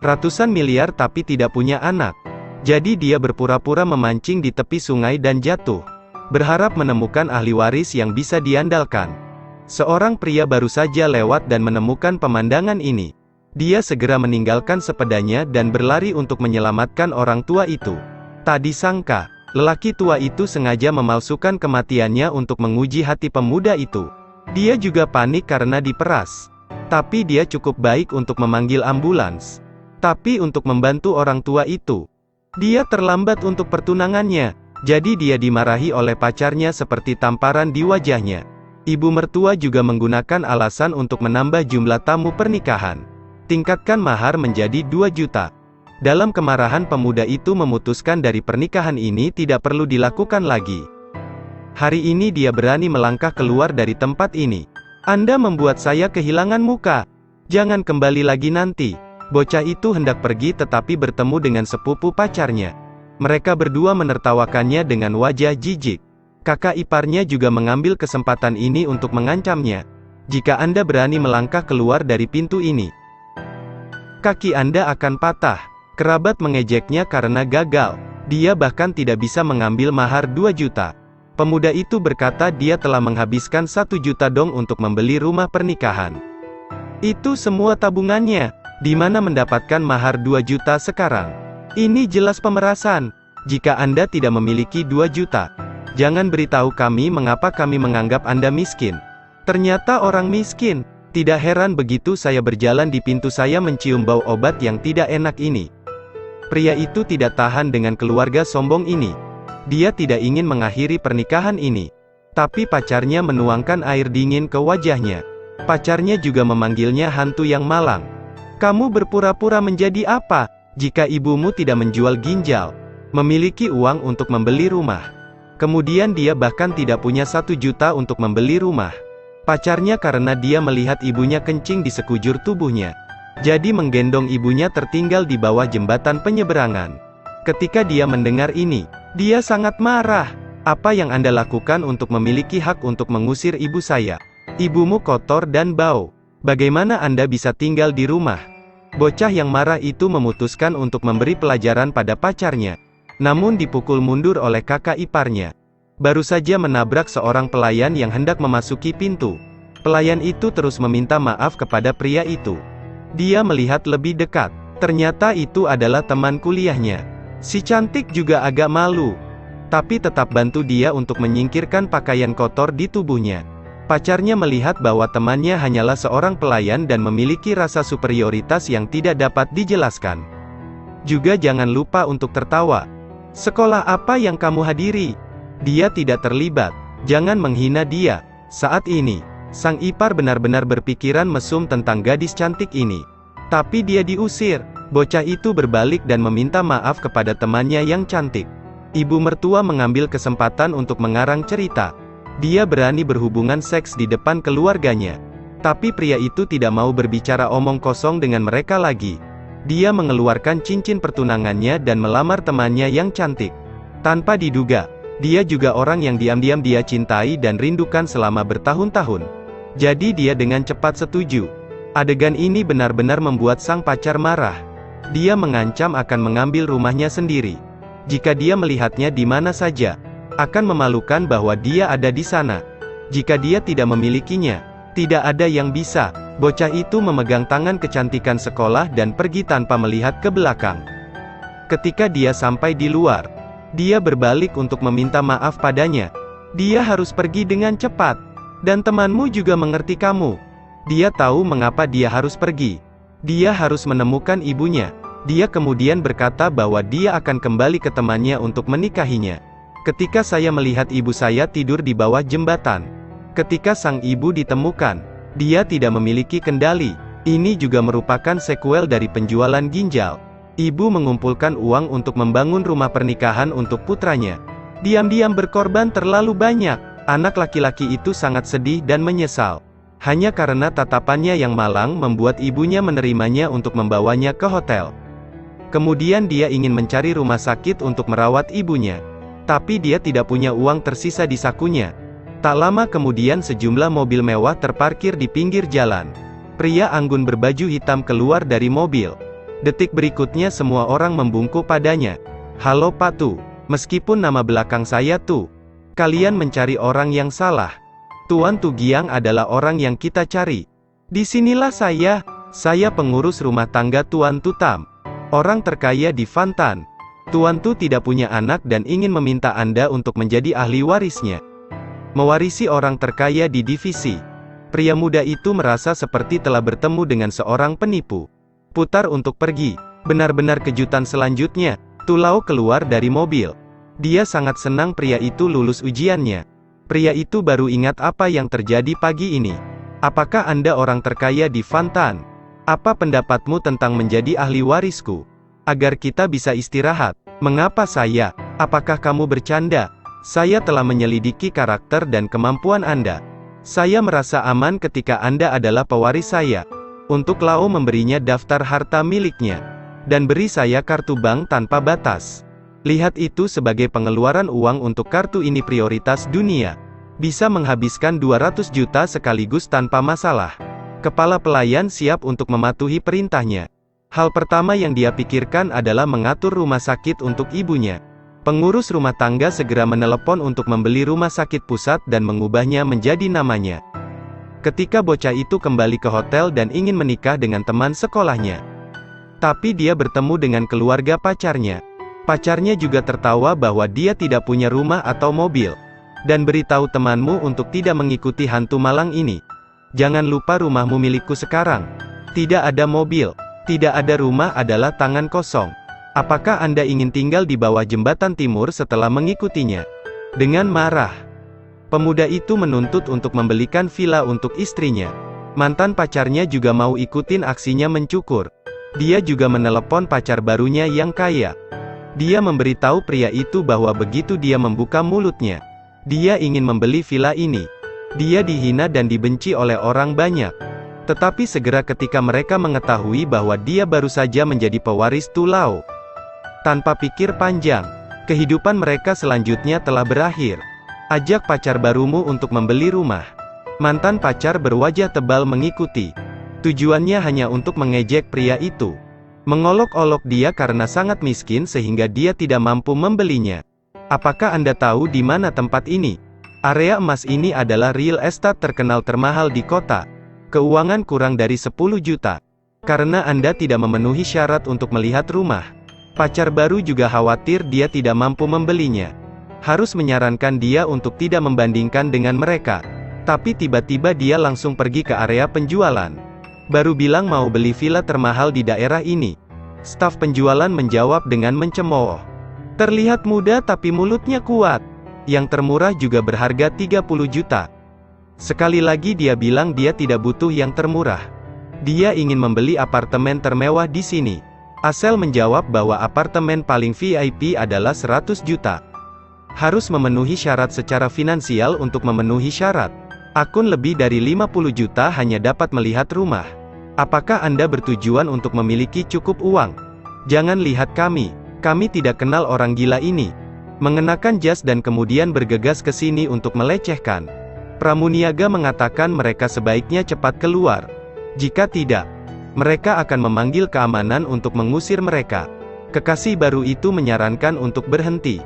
ratusan miliar tapi tidak punya anak. Jadi dia berpura-pura memancing di tepi sungai dan jatuh, berharap menemukan ahli waris yang bisa diandalkan. Seorang pria baru saja lewat dan menemukan pemandangan ini. Dia segera meninggalkan sepedanya dan berlari untuk menyelamatkan orang tua itu. Tak disangka, lelaki tua itu sengaja memalsukan kematiannya untuk menguji hati pemuda itu. Dia juga panik karena diperas. Tapi dia cukup baik untuk memanggil ambulans. Tapi untuk membantu orang tua itu, dia terlambat untuk pertunangannya. Jadi dia dimarahi oleh pacarnya seperti tamparan di wajahnya. Ibu mertua juga menggunakan alasan untuk menambah jumlah tamu pernikahan. Tingkatkan mahar menjadi 2 juta. Dalam kemarahan pemuda itu memutuskan dari pernikahan ini tidak perlu dilakukan lagi. Hari ini dia berani melangkah keluar dari tempat ini. Anda membuat saya kehilangan muka. Jangan kembali lagi nanti. Bocah itu hendak pergi tetapi bertemu dengan sepupu pacarnya. Mereka berdua menertawakannya dengan wajah jijik. Kakak iparnya juga mengambil kesempatan ini untuk mengancamnya. Jika Anda berani melangkah keluar dari pintu ini, kaki Anda akan patah. Kerabat mengejeknya karena gagal. Dia bahkan tidak bisa mengambil mahar 2 juta. Pemuda itu berkata dia telah menghabiskan 1 juta dong untuk membeli rumah pernikahan. Itu semua tabungannya. Di mana mendapatkan mahar 2 juta sekarang? Ini jelas pemerasan. Jika Anda tidak memiliki 2 juta, jangan beritahu kami mengapa kami menganggap Anda miskin. Ternyata orang miskin. Tidak heran begitu saya berjalan di pintu saya mencium bau obat yang tidak enak ini. Pria itu tidak tahan dengan keluarga sombong ini. Dia tidak ingin mengakhiri pernikahan ini. Tapi pacarnya menuangkan air dingin ke wajahnya. Pacarnya juga memanggilnya hantu yang malang. Kamu berpura-pura menjadi apa? Jika ibumu tidak menjual ginjal, memiliki uang untuk membeli rumah. Kemudian dia bahkan tidak punya 1 juta untuk membeli rumah. Pacarnya karena dia melihat ibunya kencing di sekujur tubuhnya. Jadi menggendong ibunya tertinggal di bawah jembatan penyeberangan. Ketika dia mendengar ini, dia sangat marah. Apa yang Anda lakukan untuk memiliki hak untuk mengusir ibu saya? Ibumu kotor dan bau. Bagaimana Anda bisa tinggal di rumah? Bocah yang marah itu memutuskan untuk memberi pelajaran pada pacarnya. Namun dipukul mundur oleh kakak iparnya. Baru saja menabrak seorang pelayan yang hendak memasuki pintu. Pelayan itu terus meminta maaf kepada pria itu. Dia melihat lebih dekat. Ternyata itu adalah teman kuliahnya. Si cantik juga agak malu. Tapi tetap bantu dia untuk menyingkirkan pakaian kotor di tubuhnya. Pacarnya melihat bahwa temannya hanyalah seorang pelayan dan memiliki rasa superioritas yang tidak dapat dijelaskan. Juga jangan lupa untuk tertawa. Sekolah apa yang kamu hadiri? Dia tidak terlibat. Jangan menghina dia. Saat ini, sang ipar benar-benar berpikiran mesum tentang gadis cantik ini. Tapi dia diusir. Bocah itu berbalik dan meminta maaf kepada temannya yang cantik. Ibu mertua mengambil kesempatan untuk mengarang cerita. Dia berani berhubungan seks di depan keluarganya. Tapi pria itu tidak mau berbicara omong kosong dengan mereka lagi. Dia mengeluarkan cincin pertunangannya dan melamar temannya yang cantik. Tanpa diduga, dia juga orang yang diam-diam dia cintai dan rindukan selama bertahun-tahun. Jadi dia dengan cepat setuju. Adegan ini benar-benar membuat sang pacar marah. Dia mengancam akan mengambil rumahnya sendiri. Jika dia melihatnya di mana saja, akan memalukan bahwa dia ada di sana. Jika dia tidak memilikinya, tidak ada yang bisa. Bocah itu memegang tangan kecantikan sekolah dan pergi tanpa melihat ke belakang. Ketika dia sampai di luar, dia berbalik untuk meminta maaf padanya. Dia harus pergi dengan cepat. Dan temanmu juga mengerti kamu. Dia tahu mengapa dia harus pergi. Dia harus menemukan ibunya. Dia kemudian berkata bahwa dia akan kembali ke temannya untuk menikahinya. Ketika saya melihat ibu saya tidur di bawah jembatan. Ketika sang ibu ditemukan, dia tidak memiliki kendali. Ini juga merupakan sekuel dari penjualan ginjal. Ibu mengumpulkan uang untuk membangun rumah pernikahan untuk putranya. Diam-diam berkorban terlalu banyak. Anak laki-laki itu sangat sedih dan menyesal. Hanya karena tatapannya yang malang membuat ibunya menerimanya untuk membawanya ke hotel. Kemudian dia ingin mencari rumah sakit untuk merawat ibunya. Tapi dia tidak punya uang tersisa di sakunya. Tak lama kemudian sejumlah mobil mewah terparkir di pinggir jalan. Pria anggun berbaju hitam keluar dari mobil. Detik berikutnya semua orang membungkuk padanya. Halo Pak Tu, meskipun nama belakang saya Tu, kalian mencari orang yang salah. Tuan Tu Giang adalah orang yang kita cari. Disinilah saya pengurus rumah tangga Tuan Tu Tam, orang terkaya di Fantan. Tuan Tu tidak punya anak dan ingin meminta Anda untuk menjadi ahli warisnya. Mewarisi orang terkaya di divisi. Pria muda itu merasa seperti telah bertemu dengan seorang penipu. Putar untuk pergi. Benar-benar kejutan selanjutnya. Tu Lao keluar dari mobil. Dia sangat senang pria itu lulus ujiannya. Pria itu baru ingat apa yang terjadi pagi ini. Apakah Anda orang terkaya di Fantan? Apa pendapatmu tentang menjadi ahli warisku? Agar kita bisa istirahat. Mengapa saya? Apakah kamu bercanda? Saya telah menyelidiki karakter dan kemampuan Anda. Saya merasa aman ketika Anda adalah pewaris saya. Untuk Lao memberinya daftar harta miliknya. Dan beri saya kartu bank tanpa batas. Lihat itu sebagai pengeluaran uang untuk kartu ini prioritas dunia. Bisa menghabiskan 200 juta sekaligus tanpa masalah. Kepala pelayan siap untuk mematuhi perintahnya. Hal pertama yang dia pikirkan adalah mengatur rumah sakit untuk ibunya. Pengurus rumah tangga segera menelepon untuk membeli rumah sakit pusat dan mengubahnya menjadi namanya. Ketika bocah itu kembali ke hotel dan ingin menikah dengan teman sekolahnya. Tapi dia bertemu dengan keluarga pacarnya. Pacarnya juga tertawa bahwa dia tidak punya rumah atau mobil. Dan beritahu temanmu untuk tidak mengikuti hantu malang ini. Jangan lupa rumahmu milikku sekarang. Tidak ada mobil, tidak ada rumah adalah tangan kosong. Apakah Anda ingin tinggal di bawah jembatan timur setelah mengikutinya? Dengan marah, pemuda itu menuntut untuk membelikan villa untuk istrinya. Mantan pacarnya juga mau ikutin aksinya mencukur. Dia juga menelepon pacar barunya yang kaya. Dia memberitahu pria itu bahwa begitu dia membuka mulutnya, dia ingin membeli villa ini. Dia dihina dan dibenci oleh orang banyak. Tetapi segera ketika mereka mengetahui bahwa dia baru saja menjadi pewaris Tu Lao, tanpa pikir panjang, kehidupan mereka selanjutnya telah berakhir. Ajak pacar barumu untuk membeli rumah. Mantan pacar berwajah tebal mengikuti. Tujuannya hanya untuk mengejek pria itu. Mengolok-olok dia karena sangat miskin sehingga dia tidak mampu membelinya. Apakah Anda tahu di mana tempat ini? Area emas ini adalah real estate terkenal termahal di kota. Keuangan kurang dari 10 juta. Karena Anda tidak memenuhi syarat untuk melihat rumah. Pacar baru juga khawatir dia tidak mampu membelinya. Harus menyarankan dia untuk tidak membandingkan dengan mereka. Tapi tiba-tiba dia langsung pergi ke area penjualan. Baru bilang mau beli villa termahal di daerah ini. Staf penjualan menjawab dengan mencemooh. Terlihat muda tapi mulutnya kuat. Yang termurah juga berharga 30 juta. Sekali lagi dia bilang dia tidak butuh yang termurah. Dia ingin membeli apartemen termewah di sini. Asel menjawab bahwa apartemen paling VIP adalah 100 juta. Harus memenuhi syarat secara finansial untuk memenuhi syarat. Akun lebih dari 50 juta hanya dapat melihat rumah. Apakah Anda bertujuan untuk memiliki cukup uang? Jangan lihat kami tidak kenal orang gila ini. Mengenakan jas dan kemudian bergegas ke sini untuk melecehkan. Pramuniaga mengatakan mereka sebaiknya cepat keluar. Jika tidak, mereka akan memanggil keamanan untuk mengusir mereka. Kekasih baru itu menyarankan untuk berhenti.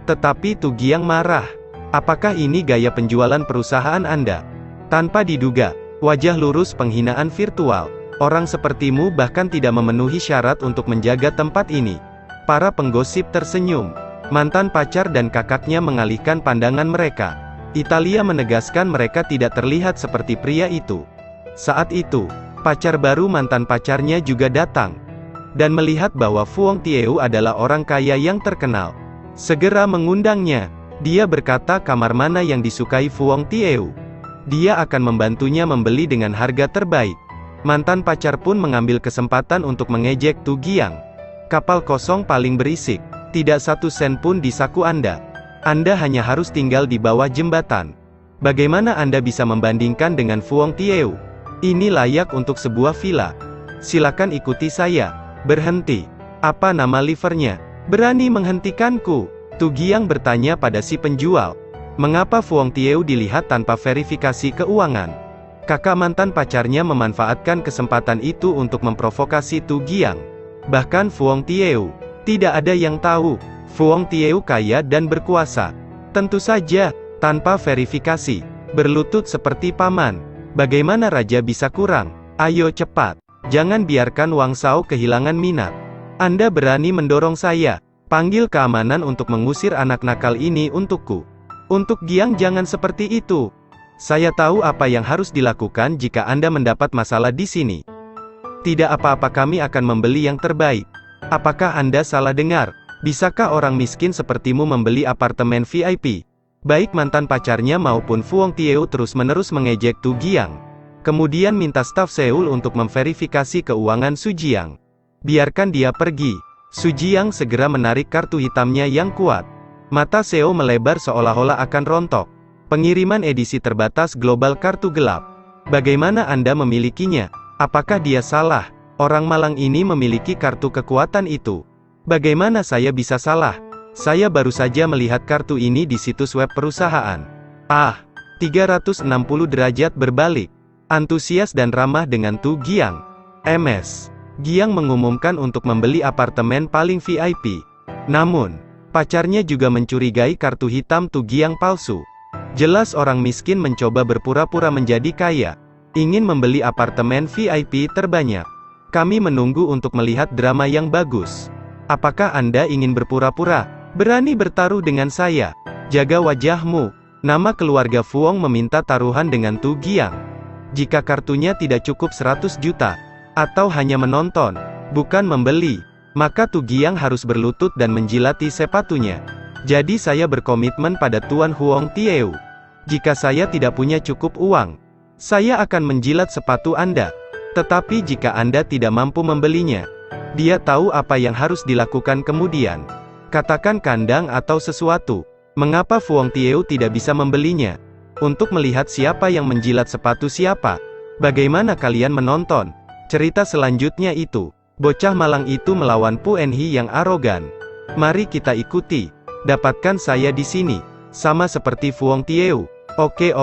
Tetapi Tu Giang marah. Apakah ini gaya penjualan perusahaan Anda? Tanpa diduga, wajah lurus penghinaan virtual. Orang sepertimu bahkan tidak memenuhi syarat untuk menjaga tempat ini. Para penggosip tersenyum. Mantan pacar dan kakaknya mengalihkan pandangan mereka. Italia menegaskan mereka tidak terlihat seperti pria itu. Saat itu, pacar baru mantan pacarnya juga datang. Dan melihat bahwa Fuong Tieu adalah orang kaya yang terkenal. Segera mengundangnya. Dia berkata kamar mana yang disukai Fuong Tieu. Dia akan membantunya membeli dengan harga terbaik. Mantan pacar pun mengambil kesempatan untuk mengejek Tu Giang. Kapal kosong paling berisik. Tidak satu sen pun di saku Anda. Anda hanya harus tinggal di bawah jembatan. Bagaimana Anda bisa membandingkan dengan Fuong Tieu? Ini layak untuk sebuah villa. Silakan ikuti saya. Berhenti. Apa nama livernya? Berani menghentikanku? Tu Giang bertanya pada si penjual. Mengapa Fuong Tieu dilihat tanpa verifikasi keuangan? Kakak mantan pacarnya memanfaatkan kesempatan itu untuk memprovokasi Tu Giang. Bahkan Fuong Tieu. Tidak ada yang tahu. Fuong Tieu kaya dan berkuasa. Tentu saja, tanpa verifikasi. Berlutut seperti paman. Bagaimana raja bisa kurang? Ayo cepat. Jangan biarkan Wang Shao kehilangan minat. Anda berani mendorong saya. Panggil keamanan untuk mengusir anak nakal ini untukku. Untuk Giang jangan seperti itu. Saya tahu apa yang harus dilakukan jika Anda mendapat masalah di sini. Tidak apa-apa, kami akan membeli yang terbaik. Apakah Anda salah dengar? Bisakah orang miskin sepertimu membeli apartemen VIP? Baik mantan pacarnya maupun Fuong Tieu terus-menerus mengejek Tu Giang. Kemudian minta staf Seoul untuk memverifikasi keuangan Su Jiang. Biarkan dia pergi. Su Jiang segera menarik kartu hitamnya yang kuat. Mata Seo melebar seolah-olah akan rontok. Pengiriman edisi terbatas global kartu gelap. Bagaimana Anda memilikinya? Apakah dia salah? Orang malang ini memiliki kartu kekuatan itu. Bagaimana saya bisa salah? Saya baru saja melihat kartu ini di situs web perusahaan. 360 derajat berbalik. Antusias dan ramah dengan Tu Giang. MS. Giang mengumumkan untuk membeli apartemen paling VIP. Namun, pacarnya juga mencurigai kartu hitam Tu Giang palsu. Jelas orang miskin mencoba berpura-pura menjadi kaya. Ingin membeli apartemen VIP terbanyak. Kami menunggu untuk melihat drama yang bagus. Apakah Anda ingin berpura-pura? Berani bertaruh dengan saya? Jaga wajahmu. Nama keluarga Fuong meminta taruhan dengan Tu Giang. Jika kartunya tidak cukup 100 juta, atau hanya menonton, bukan membeli, maka Tu Giang harus berlutut dan menjilati sepatunya. Jadi saya berkomitmen pada Tuan Huong Tieu. Jika saya tidak punya cukup uang, saya akan menjilat sepatu Anda. Tetapi jika Anda tidak mampu membelinya, dia tahu apa yang harus dilakukan kemudian. Katakan kandang atau sesuatu. Mengapa Fuong Tieu tidak bisa membelinya? Untuk melihat siapa yang menjilat sepatu siapa. Bagaimana kalian menonton? Cerita selanjutnya itu. Bocah malang itu melawan Pu Enhi yang arogan. Mari kita ikuti. Dapatkan saya di sini. Sama seperti Fuong Tieu. Oke.